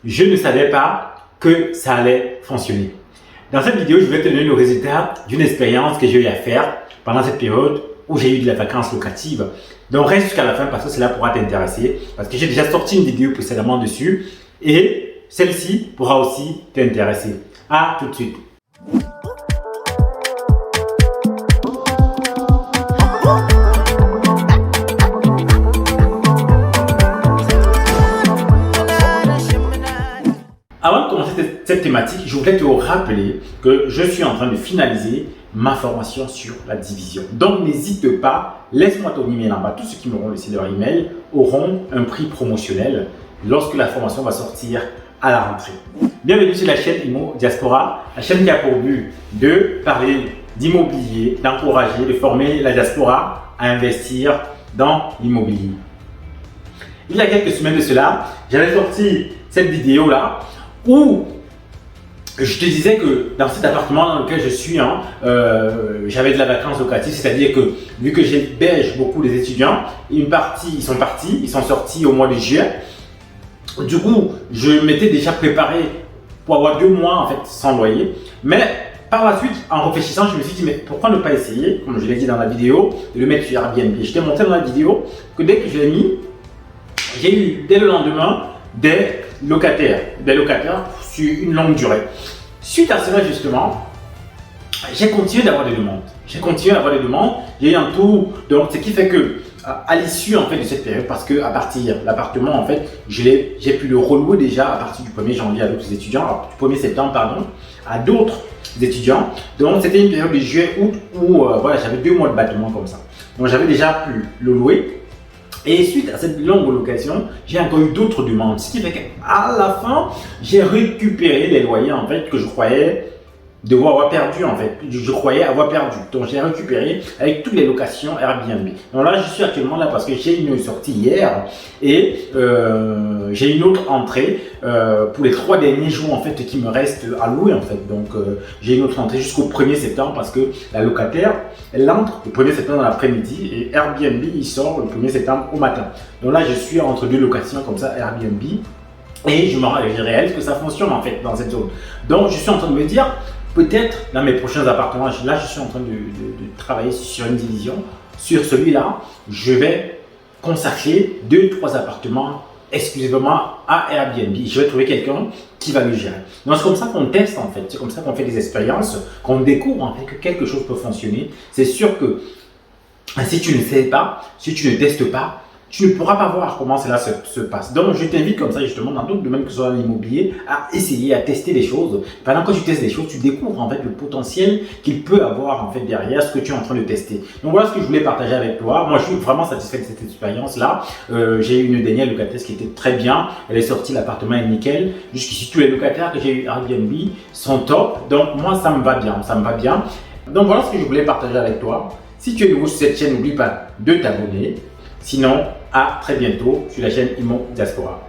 je ne savais pas que ça allait fonctionner. Dans cette vidéo, je vais te donner le résultat d'une expérience que j'ai eu à faire pendant cette période où j'ai eu de la vacance locative. Donc reste jusqu'à la fin parce que cela pourra t'intéresser, parce que j'ai déjà sorti une vidéo précédemment dessus et celle-ci pourra aussi t'intéresser. À tout de suite. Avant de commencer cette thématique, je voulais te rappeler que je suis en train de finaliser ma formation sur la division. Donc n'hésite pas, laisse-moi ton email en bas. Tous ceux qui m'auront laissé leur email auront un prix promotionnel lorsque la formation va sortir à la rentrée. Bienvenue sur la chaîne Immo Diaspora, la chaîne qui a pour but de parler d'immobilier, d'encourager, de former la diaspora à investir dans l'immobilier. Il y a quelques semaines de cela, j'avais sorti cette vidéo-là où je te disais que dans cet appartement dans lequel je suis, j'avais de la vacance locative, c'est-à-dire que vu que j'héberge beaucoup des étudiants, une partie ils sont sortis au mois de juillet. Du coup, je m'étais déjà préparé pour avoir 2 mois en fait sans loyer. Mais par la suite, en réfléchissant, je me suis dit mais pourquoi ne pas essayer, comme je l'ai dit dans la vidéo, de le mettre sur Airbnb. Je t'ai montré dans la vidéo que dès que je l'ai mis, j'ai eu dès le lendemain des locataires sur une longue durée. Suite à cela justement, j'ai continué d'avoir des demandes. J'ai eu un tour, donc ce qui fait que à l'issue en fait de cette période, parce que à partir de l'appartement en fait, j'ai pu le relouer déjà à partir du 1er janvier à d'autres étudiants, du 1er septembre pardon, à d'autres étudiants. Donc c'était une période de juillet août où voilà, j'avais 2 mois de battement comme ça. Donc j'avais déjà pu le louer. Et suite à cette longue location, j'ai encore eu d'autres demandes. Ce qui fait qu'à la fin, j'ai récupéré les loyers en fait que je croyais devoir avoir perdu en fait. Je croyais avoir perdu. Donc j'ai récupéré avec toutes les locations Airbnb. Donc là, je suis actuellement là parce que j'ai une sortie hier et j'ai une autre entrée pour les 3 derniers jours en fait qui me restent à louer en fait. Donc j'ai une autre entrée jusqu'au 1er septembre parce que la locataire elle entre le 1er septembre dans l'après-midi et Airbnb il sort le 1er septembre au matin. Donc là, je suis entre 2 locations comme ça Airbnb. Et je réalise que ça fonctionne en fait dans cette zone. Donc je suis en train de me dire, peut-être dans mes prochains appartements, là je suis en train de travailler sur une division. Sur celui-là, je vais consacrer 2-3 appartements exclusivement à Airbnb. Je vais trouver quelqu'un qui va le gérer. Donc c'est comme ça qu'on teste en fait, c'est comme ça qu'on fait des expériences, qu'on découvre en fait que quelque chose peut fonctionner. C'est sûr que si tu ne sais pas, si tu ne testes pas, tu ne pourras pas voir comment cela se passe. Donc, je t'invite comme ça justement dans d'autres domaines que ce soit dans l'immobilier à essayer, à tester des choses. Pendant que tu testes des choses, tu découvres en fait le potentiel qu'il peut avoir en fait derrière ce que tu es en train de tester. Donc, voilà ce que je voulais partager avec toi. Moi, je suis vraiment satisfait de cette expérience-là. J'ai eu une dernière locataire qui était très bien. Elle est sortie, l'appartement est nickel. Jusqu'ici, tous les locataires que j'ai eu Airbnb sont top. Donc, moi, ça me va bien. Donc, voilà ce que je voulais partager avec toi. Si tu es nouveau sur cette chaîne, n'oublie pas de t'abonner. Sinon, à très bientôt sur la chaîne Immo Diaspora.